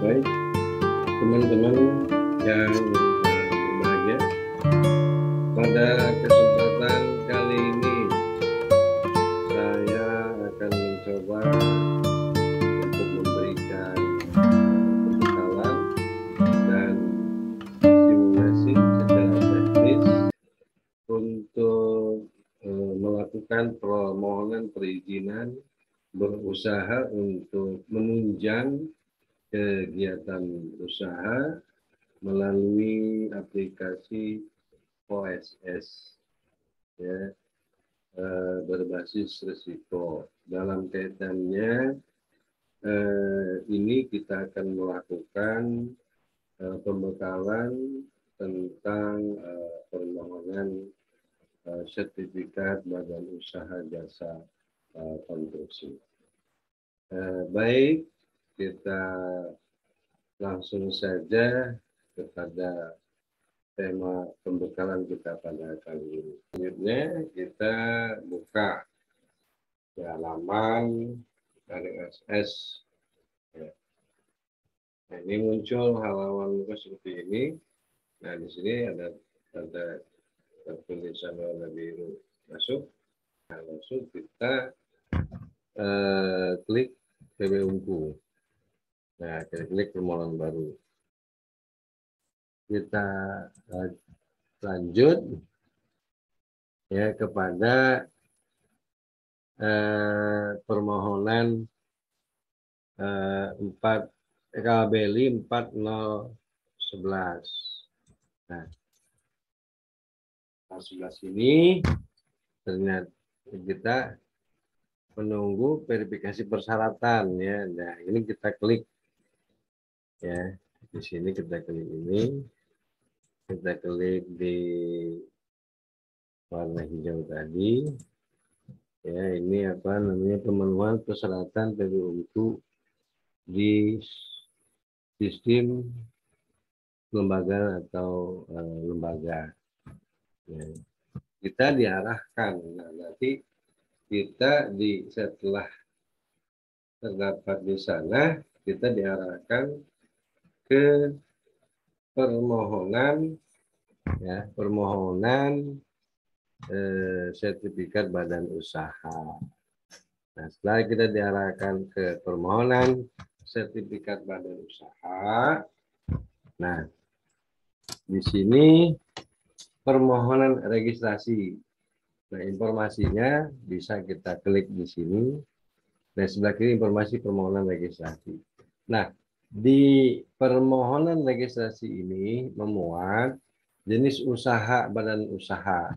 Baik, teman-teman yang berbahagia, pada kesempatan kali ini saya akan mencoba untuk memberikan pembekalan dan simulasi secara teknis untuk melakukan permohonan perizinan berusaha untuk menunjang kegiatan usaha melalui aplikasi OSS, ya, berbasis risiko. Dalam kaitannya ini kita akan melakukan pembekalan tentang permohonan sertifikat badan usaha jasa konstruksi. Baik, kita langsung saja kepada tema pembekalan kita pada kali ini. Selanjutnya kita buka halaman RSS. Ya. Nah, ini muncul halaman muka seperti ini. Nah, di sini ada tulisan warna biru masuk. Nah, langsung kita klik PB Ungu. Nah, kita klik permohonan baru. Kita lanjut ya kepada permohonan KBLI 4011. Nah, 11 ini ternyata kita menunggu verifikasi persyaratan ya. Nah, ini kita klik ya. Di sini kita klik ini. Kita klik di warna hijau tadi. Ya, ini apa namanya pemenuhan persyaratan PBU untuk di sistem lembaga atau lembaga. Ya. Kita diarahkan, nah, nanti kita setelah terdapat di sana, kita diarahkan ke permohonan, ya, permohonan sertifikat badan usaha. Nah, setelah kita diarahkan ke permohonan sertifikat badan usaha, nah, di sini permohonan registrasi. Nah, informasinya bisa kita klik di sini. Dan sebelah kiri informasi permohonan registrasi. Nah, di permohonan registrasi ini memuat jenis usaha badan usaha.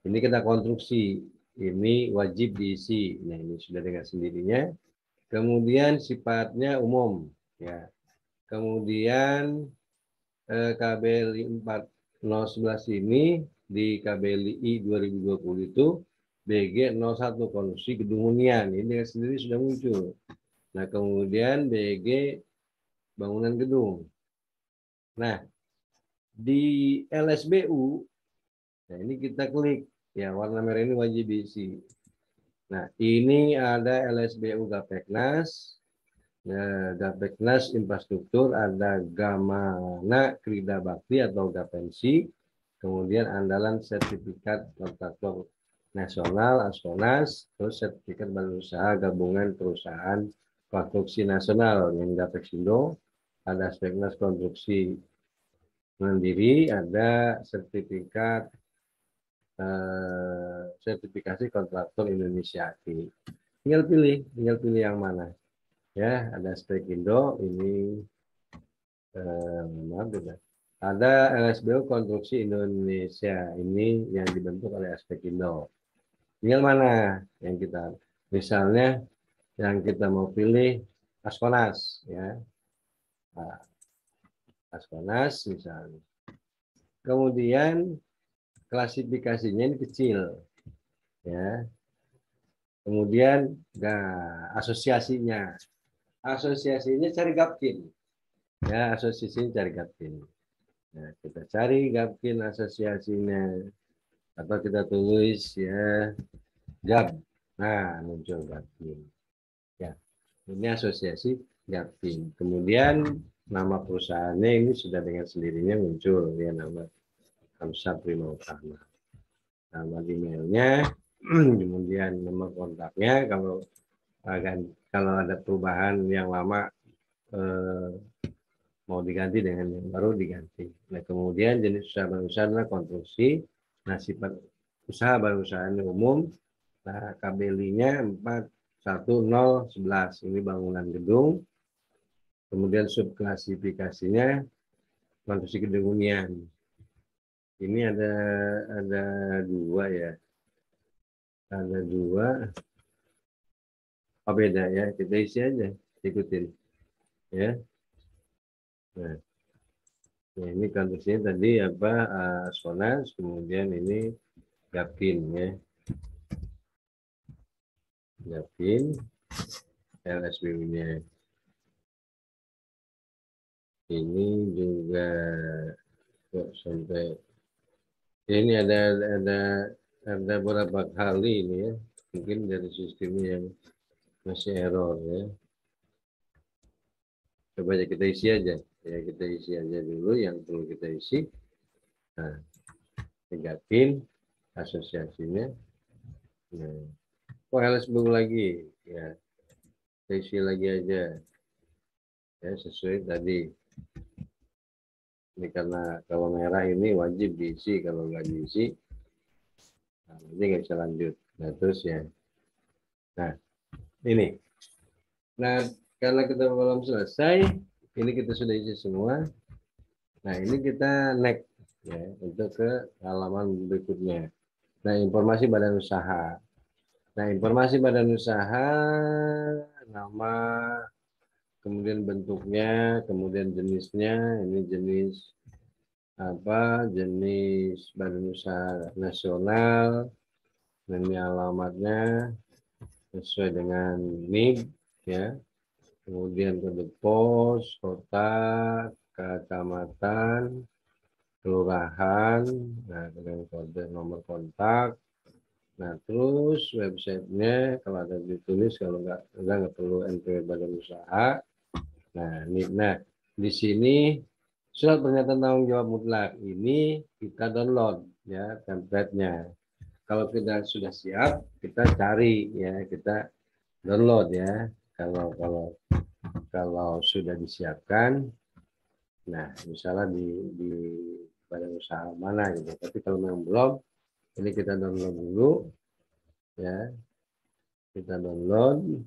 Ini kita konstruksi. Ini wajib diisi. Nah, ini sudah dengan sendirinya. Kemudian sifatnya umum. Ya. Kemudian KBLI 4011 ini di KBLI 2020 itu BG 01 konstruksi gedung hunian. Ini sendiri sudah muncul. Nah, kemudian BG bangunan gedung. Nah, di LSBU, nah ini kita klik. Ya, warna merah ini wajib diisi. Nah, ini ada LSBU Gapeknas. Nah, Gapeknas infrastruktur, ada Gamana Krida Bakti atau Gapensi. Kemudian andalan sertifikat kontraktor nasional ASKONAS, terus sertifikat badan usaha gabungan perusahaan konstruksi nasional yang Gapeksindo, ada Speknas konstruksi mandiri, ada sertifikat sertifikasi kontraktor Indonesia. Tinggal pilih yang mana. Ya, ada Spekindo ini ada LSBU Konstruksi Indonesia ini yang dibentuk oleh Spekindo. Tinggal mana yang kita, misalnya yang kita mau pilih ASKONAS ya. Nah, ASKONAS misalnya. Kemudian klasifikasinya ini kecil ya. Kemudian asosiasinya cari Gapkin ya, asosiasinya cari Gapkin. Nah, kita cari Gapkin asosiasinya atau kita tulis ya Gap. Nah, muncul Gapkin. Ya, ini asosiasi Gapkin. Kemudian nama perusahaannya ini sudah dengan sendirinya muncul ya, nama Hamzah Prima Utama, nama emailnya, kemudian nomor kontaknya. Kalau ada perubahan yang lama mau diganti dengan yang baru diganti. Nah, kemudian jenis usaha badan usaha adalah konstruksi. Nah, sifat usaha badan usaha ini umum. Nah, KBLI-nya 41011. Ini bangunan gedung. Kemudian subklasifikasinya konstruksi gedung hunian. Ini ada dua ya. Ada dua. Oh, beda ya. Kita isi aja. Ikutin. Ya. Nah, ini konstruksinya tadi apa? Sonas. Kemudian ini Gapin ya. Gapin. LSBU-nya. Ini juga kok sampai ini ada beberapa kali ini ya, mungkin dari sistemnya yang masih error ya. Coba aja kita isi aja ya, kita isi aja dulu yang perlu kita isi. Nah, negatif asosiasinya. Nah, kok LSBU lagi ya, kita isi lagi aja ya, sesuai tadi. Ini karena kalau merah ini wajib diisi, kalau nggak diisi nah, ini nggak bisa lanjut. Nah, terus ya. Nah, ini. Nah, karena kita belum selesai, ini kita sudah isi semua. Nah, ini kita next ya, untuk ke halaman berikutnya. Nah, informasi badan usaha. Nah, informasi badan usaha, nama, kemudian bentuknya, kemudian jenisnya, ini jenis apa? Jenis badan usaha nasional, dan ini alamatnya sesuai dengan NIB ya. Kemudian kode pos, kota, kecamatan, kelurahan, nah dengan kode nomor kontak. Nah terus websitenya kalau ada ditulis, kalau nggak perlu NPWP badan usaha. Nah di sini surat pernyataan tanggung jawab mutlak ini kita download ya template-nya. Kalau kita sudah siap, kita cari ya, kita download ya. Kalau sudah disiapkan, nah misalnya di badan usaha mana gitu. Tapi kalau memang belum, ini kita download dulu ya. Kita download.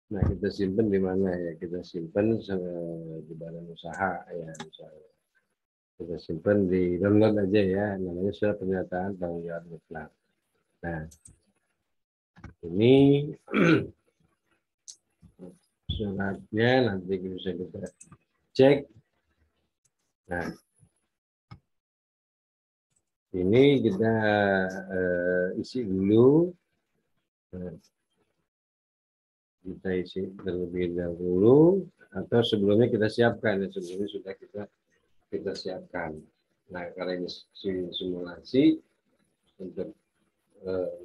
Nah kita simpan di mana ya? Kita simpan di badan usaha ya misalnya. Kita simpan di download aja ya. Namanya surat pernyataan tanggung jawab mutlak. Nah ini suratnya nanti bisa kita cek. Nah, ini kita isi dulu. Kita isi terlebih dahulu atau sebelumnya kita siapkan ya, sebelumnya sudah kita siapkan. Nah, karena ini simulasi untuk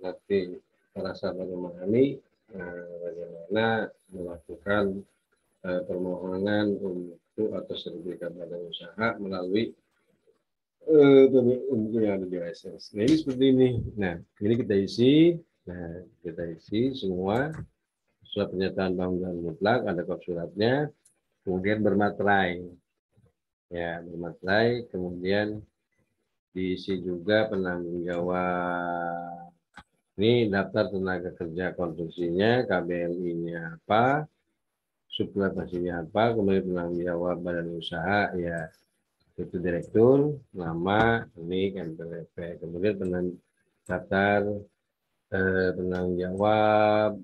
nanti para sahabat memahami bagaimana melakukan permohonan untuk atau sertifikat badan usaha melalui yang ada di OSS. Nah ini seperti ini. Nah ini kita isi. Nah kita isi semua surat pernyataan tanggung jawab mutlak, ada kop suratnya, kemudian bermaterai. Ya bermaterai, kemudian diisi juga penanggung jawab. Ini daftar tenaga kerja konstruksinya, KBLI-nya apa, subklasasinya apa, kemudian penanggung jawab badan usaha ya itu direktur, nama, NIK, NPWP, kemudian daftar penanggung jawab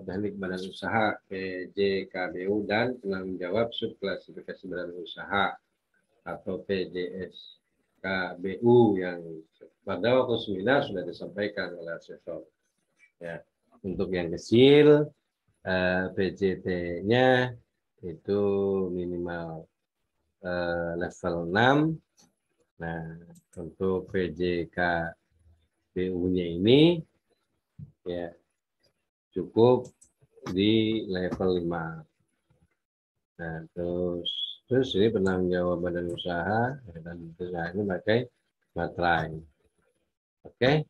teknik badan usaha PJKBU dan penanggung jawab subklasifikasi badan usaha atau PJSKBU yang pada waktu seminar sudah disampaikan oleh asesor. Ya, untuk yang kecil PJT-nya itu minimal level 6. Nah, untuk PJKBU-nya ini ya cukup di level 5. Nah, terus ini penanggung jawab badan usaha dan usaha ini pakai materai. Oke,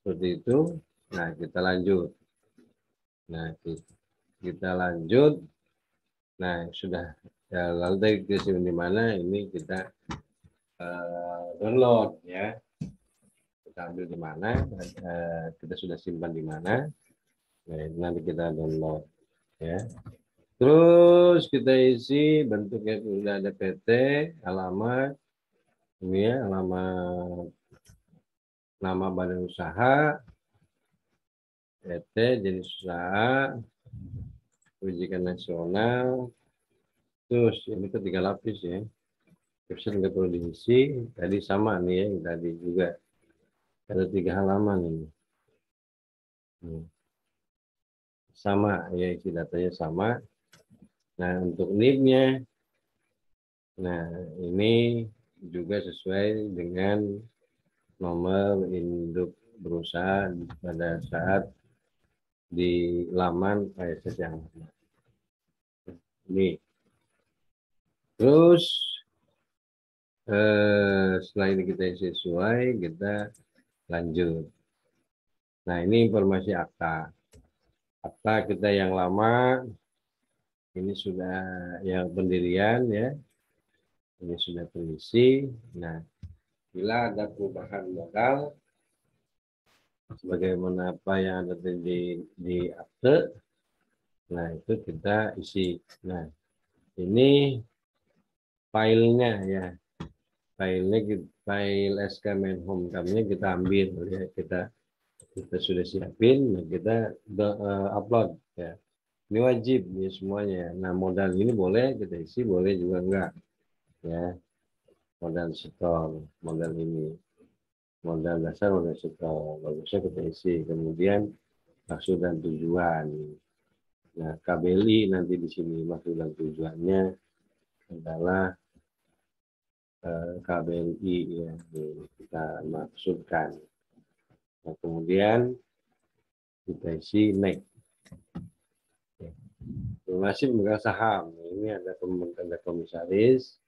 seperti itu. Nah, kita lanjut. Nah, kita lanjut. Nah, sudah. Ya, lalu tadi kita di mana? Ini kita download ya. Kita ambil di mana? Kita sudah simpan di mana? Nah, nanti kita download ya. Terus kita isi bentuknya sudah ada PT, alamat, ini ya, alamat nama badan usaha, PT, jenis usaha, ujian nasional. Terus ini ke 3 lapis ya. Website nggak perlu diisi. Tadi sama nih ya, yang tadi juga ada 3 halaman ini. Sama ya, isi datanya sama. Nah, untuk NIP-nya, nah ini juga sesuai dengan nomor induk berusaha pada saat di laman KSS yang ini. Terus setelah ini kita sesuai, kita lanjut. Nah, ini informasi akta. Akta kita yang lama, ini sudah yang pendirian ya, ini sudah terisi. Nah, bila ada perubahan modal, sebagaimana apa yang ada di akte, nah itu kita isi. Nah, ini filenya ya, file SK Menhumkam-nya kita ambil ya, kita sudah siapin, nah kita upload ya. Ini wajib ya semuanya. Nah, modal ini boleh kita isi, boleh juga enggak ya. Modal setor, modal ini, modal dasar, modal setor, bagusnya kita isi. Kemudian maksud dan tujuan. Nah, KBLI nanti di sini maksud dan tujuannya adalah KBLI ya, kita maksudkan. Nah, kemudian kita isi next. Masih pemegang saham. Ini ada komisaris,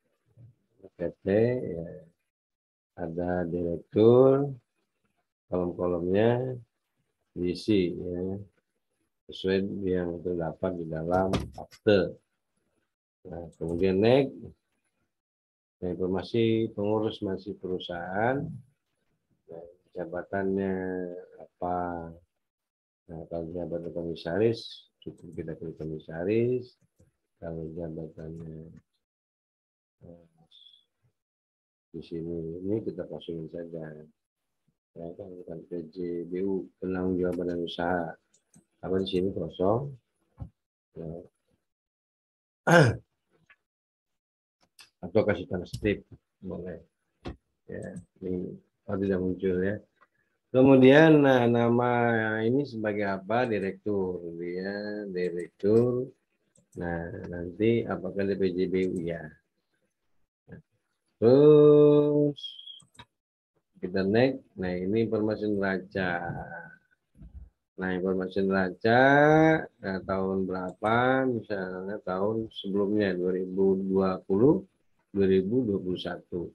PT, ya. Ada direktur, kolom-kolomnya diisi ya, sesuai yang terdapat di dalam akte. Nah, kemudian next, informasi pengurus masih perusahaan, nah, jabatannya apa? Nah, kalau jabatan komisaris cukup kita pilih komisaris. Kalau jabatannya di sini ini kita kosongin saja. Ya, kan bukan PJBU, penanggung jawab badan usaha. Apa di sini kosong? Ya. Atau kasih tanda strip boleh. Ya, ini tidak muncul ya. Kemudian nah, nama ini sebagai apa? Direktur, dia direktur. Nah, nanti apakah di PJBU ya? Terus kita next. Nah, ini informasi neraca. Nah, informasi neraca tahun berapa? Misalnya tahun sebelumnya 2020, 2021.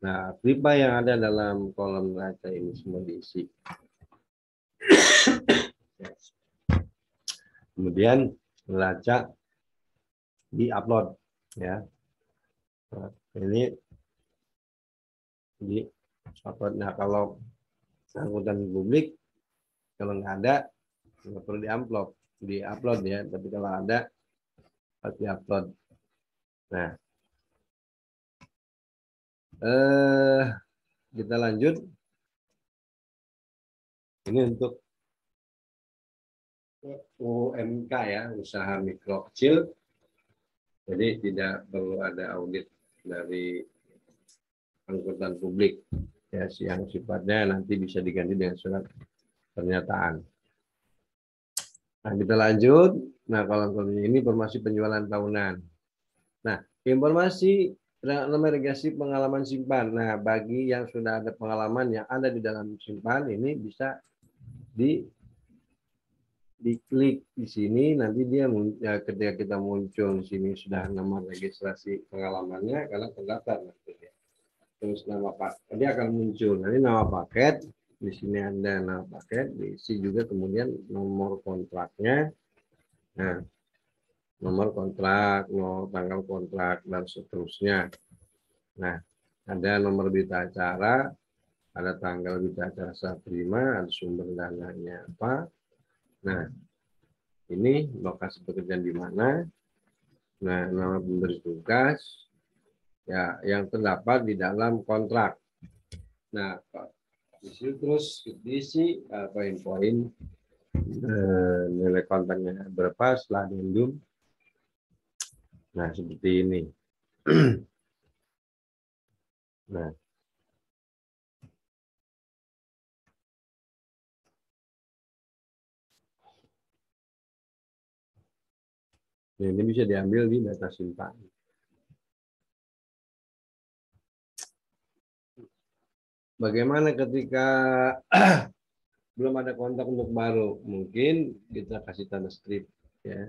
Nah, pipa yang ada dalam kolom neraca ini semua diisi. Kemudian neraca di-upload ya. Nah, ini di-upload. Nah, kalau angkutan publik kalau nggak ada nggak perlu di-upload ya, tapi kalau ada harus di-upload. Nah, kita lanjut. Ini untuk UMK ya, usaha mikro kecil. Jadi tidak perlu ada audit dari angkutan publik ya, yang sifatnya nanti bisa diganti dengan surat pernyataan. Nah, kita lanjut. Nah, kalau ini informasi penjualan tahunan. Nah, informasi registrasi pengalaman simpan. Nah, bagi yang sudah ada pengalaman yang ada di dalam simpan ini bisa diklik di sini, nanti dia ya, ketika kita muncul di sini sudah nama registrasi pengalamannya, karena terdaftar nanti ya. Terus nama paket dia akan muncul. Nanti nama paket di sini ada nama paket, diisi juga kemudian nomor kontraknya. Nah, nomor kontrak, nomor tanggal kontrak dan seterusnya. Nah, ada nomor berita acara, ada tanggal berita acara serah terima, ada sumber dananya apa. Nah, ini lokasi pekerjaan di mana. Nah, nama pemberi tugas ya yang terdapat di dalam kontrak. Nah, di situ terus diisi poin-poin nilai kontraknya berapa setelah diunduh. Nah, seperti ini. Nah, ini bisa diambil di data simpan. Bagaimana ketika belum ada kontak untuk baru? Mungkin kita kasih tanda strip, ya.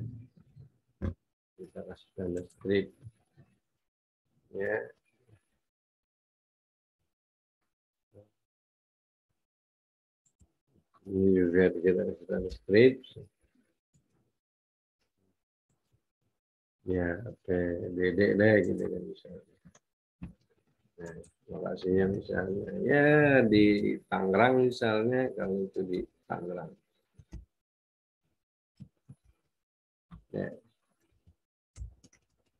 Kita kasih tanda strip, ya. Ini juga kita kasih tanda strip. Ya, oke, dedek deh, gitu kan misalnya. Nah, lokasinya misalnya, ya di Tangerang misalnya, kalau itu di Tangerang. Ya.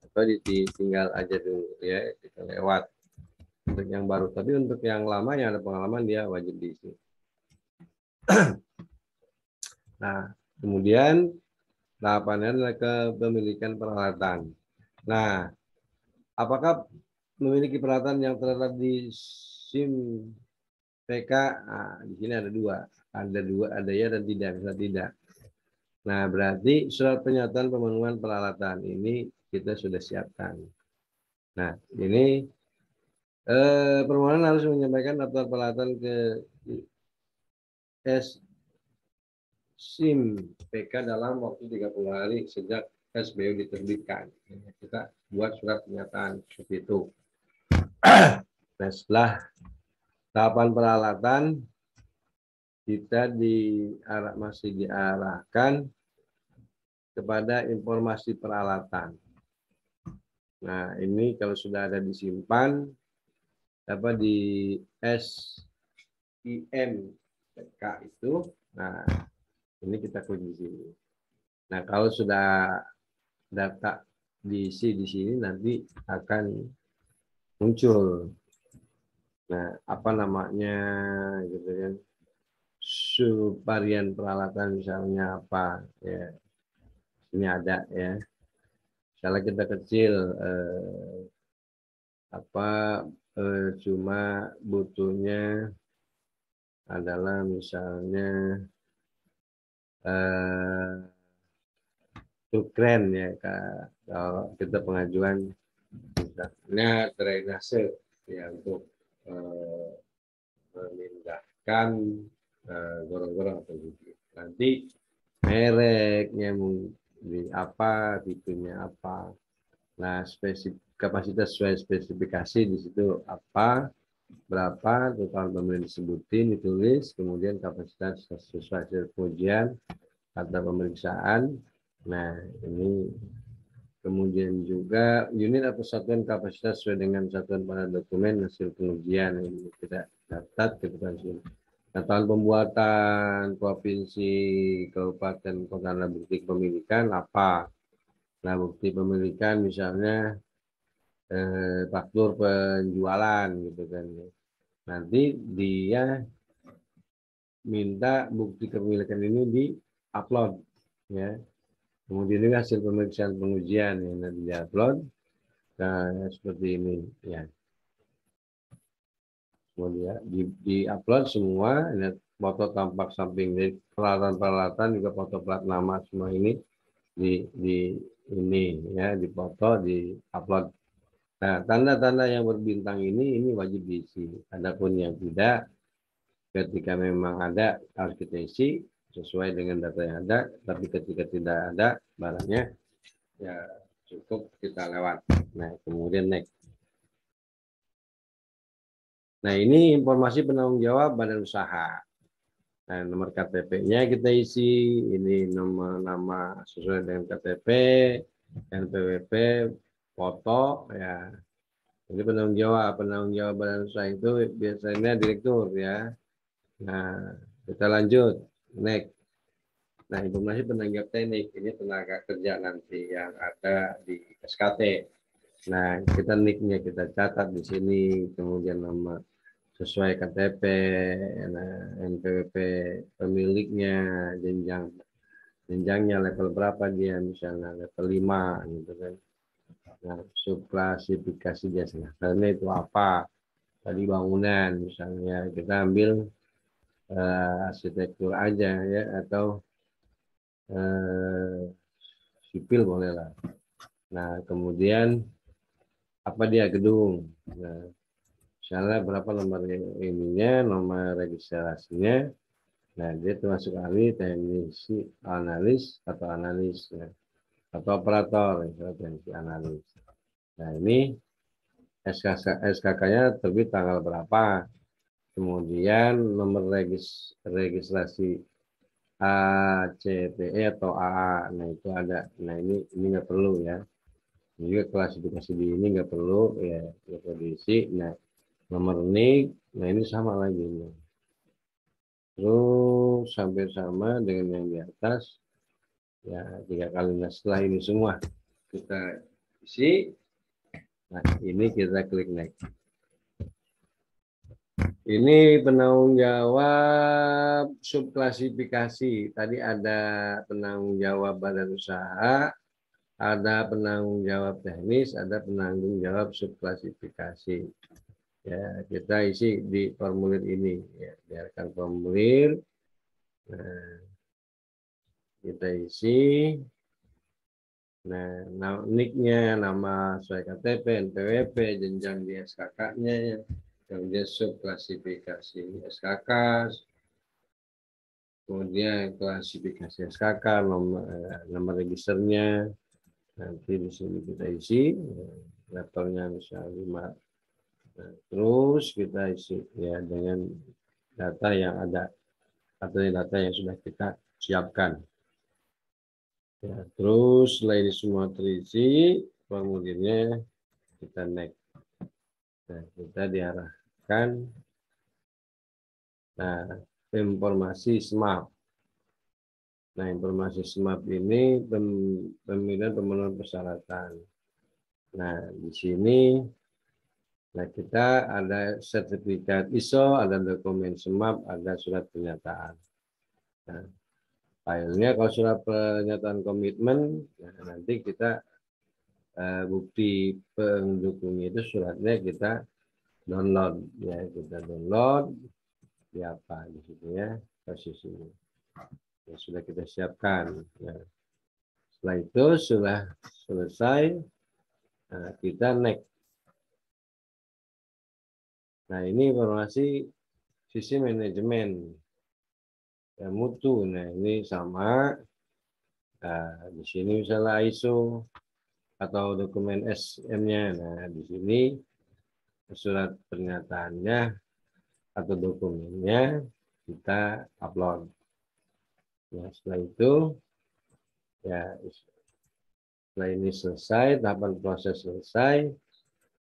Atau ditinggal aja dulu, ya, kita lewat. Untuk yang baru, tapi untuk yang lama yang ada pengalaman dia wajib diisi. Nah, kemudian tahapannya adalah kepemilikan peralatan. Nah, apakah memiliki peralatan yang terdapat di SIM PK? Nah, di sini ada dua, ada ya dan tidak, bisa tidak. Nah, berarti surat pernyataan pemenuhan peralatan ini kita sudah siapkan. Nah, ini permohonan harus menyampaikan daftar peralatan ke SIM PK dalam waktu 30 hari sejak SBU diterbitkan. Kita buat surat pernyataan seperti itu. Nah, setelah tahapan peralatan, kita masih diarahkan kepada informasi peralatan. Nah, ini kalau sudah ada disimpan, di SIM PK itu, nah ini kita klik di sini. Nah, kalau sudah data diisi di sini nanti akan muncul. Nah, apa namanya gitu kan? Subvarian peralatan misalnya apa ya. Ini ada ya. Misalnya kita kecil cuma butuhnya adalah misalnya keren ya kalau kita pengajuan misalnya drainase ya untuk memindahkan gorong-gorong atau gitu. Nanti mereknya di apa, tipenya apa. Nah, kapasitas sesuai spesifikasi di situ apa, berapa, total pembelian disebutin, ditulis, kemudian kapasitas sesuai hasil pengujian, kata pemeriksaan. Nah, ini kemudian juga unit atau satuan kapasitas sesuai dengan satuan pada dokumen hasil pengujian ini kita catat kebutuhan sini. Tahun pembuatan provinsi, kabupaten, kota, dan bukti kepemilikan apa? Nah, bukti pemilikan misalnya faktur penjualan gitu kan. Nanti dia minta bukti kepemilikan ini di-upload ya. Kemudian juga hasil pemeriksaan pengujian yang nanti di-upload. Nah, seperti ini ya. Kemudian di-upload semua, lihat foto tampak samping dari peralatan-peralatan juga foto plat nama semua ini di ini ya, dipoto, di-upload. Nah, tanda-tanda yang berbintang ini wajib diisi. Adapun yang tidak, ketika memang ada harus kita isi. sesuai dengan data yang ada. Tapi ketika tidak ada barangnya, ya cukup kita lewat. Nah, kemudian next. Nah, ini informasi penanggung jawab badan usaha. Nah, nomor KTP-nya kita isi, ini nomor nama sesuai dengan KTP, NPWP, foto, ya. Ini penanggung jawab badan usaha itu biasanya direktur, ya. Nah, kita lanjut, next. Nah, informasi penanggung jawab teknik, ini tenaga kerja nanti yang ada di SKT. Nah, kita nick-nya kita catat di sini, kemudian nama sesuai KTP, NPWP pemiliknya, jenjangnya level berapa dia, misalnya level 5 gitu kan. Nah, subklasifikasi dia karena itu apa? Tadi bangunan misalnya kita ambil arsitektur aja ya, atau sipil boleh lah. Nah, kemudian apa dia gedung. Nah, misalnya berapa nomor ininya, nomor registrasinya. Nah, dia termasuk ahli, teknisi, analis, atau analis, ya. Atau operator, ya, teknisi analis. Nah, ini SKK-nya terbit tanggal berapa. Kemudian nomor registrasi ACPE atau AA. Nah, itu ada. Nah, ini nggak perlu ya. Juga klasifikasi di ini nggak perlu ya, nggak perlu diisi. Nah, nomor NIK, nah ini sama lagi. Terus sampai sama dengan yang di atas, ya 3 kali. Nah, setelah ini semua kita isi, nah ini kita klik next. Ini penanggung jawab subklasifikasi. Tadi ada penanggung jawab badan usaha, ada penanggung jawab teknis, ada penanggung jawab subklasifikasi. Ya, kita isi di formulir ini. Ya, biarkan formulir. Nah, kita isi. Nah, nick-nya, nama sesuai KTP, NPWP, jenjang di SKK-nya, ya. Kemudian subklasifikasi SKK, kemudian klasifikasi SKK, nomor registernya, nanti di sini kita isi, levelnya misalnya 5. Nah, terus kita isi ya dengan data yang ada atau data yang sudah kita siapkan. Ya, terus setelah ini semua terisi, formulirnya kita next. Nah, kita diarahkan. Nah, informasi SMAP. Nah, informasi SMAP ini pemilihan pemenuhan persyaratan. Nah, di sini nah kita ada sertifikat ISO, ada dokumen SMAP, ada surat pernyataan. Nah, filenya kalau surat pernyataan komitmen, nah, nanti kita bukti pendukungnya itu suratnya kita download ya, kita download di apa di situ ya posisinya. Ya, sudah kita siapkan. Nah, setelah itu sudah selesai, nah, kita next. Nah, ini informasi sisi manajemen ya, mutu. Nah, ini sama. Nah, di sini misalnya ISO atau dokumen SM-nya. Nah, di sini surat pernyataannya atau dokumennya kita upload. Nah, setelah itu ya, setelah ini selesai, tahapan proses selesai.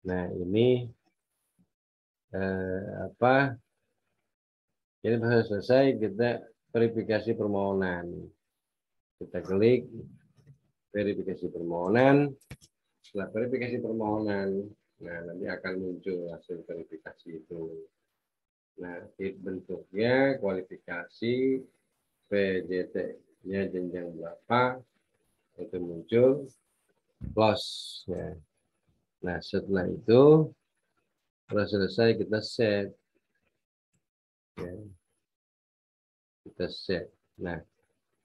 Nah, ini jadi proses selesai, kita verifikasi permohonan. Kita klik verifikasi permohonan. Setelah verifikasi permohonan, nah nanti akan muncul hasil verifikasi itu. Nah, bentuknya kualifikasi PJT-nya jenjang berapa itu muncul, close ya. Nah, setelah itu setelah selesai kita set ya. Kita set. Nah,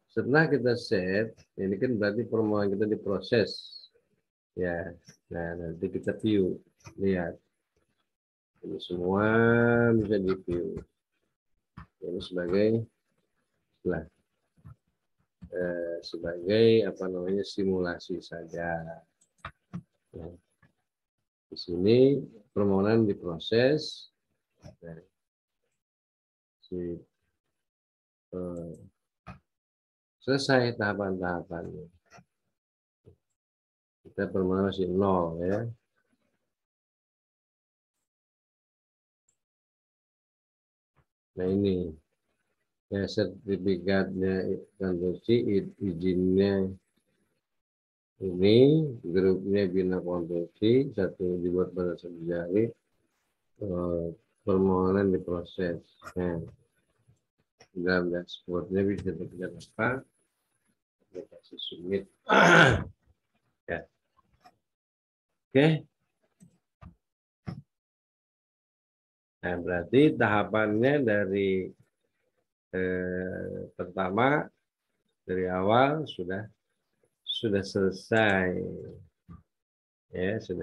setelah kita set, ini kan berarti permohonan kita diproses ya. Nah, nanti kita view, lihat ini semua bisa di view ini sebagai setelah. sebagai apa namanya simulasi saja. Ya. Di sini permohonan diproses, selesai tahapan-tahapannya. Kita permohonan masih 0 ya. Nah ini ya, sertifikatnya konstruksi, izinnya ini, grupnya bina konstruksi, satu dibuat pada sejari, permohonan diproses. Nah, dalam dashboardnya bisa dilihat apa? Aplikasi submit. Ya. Oke. Nah, berarti tahapannya dari pertama dari awal sudah selesai, ya sudah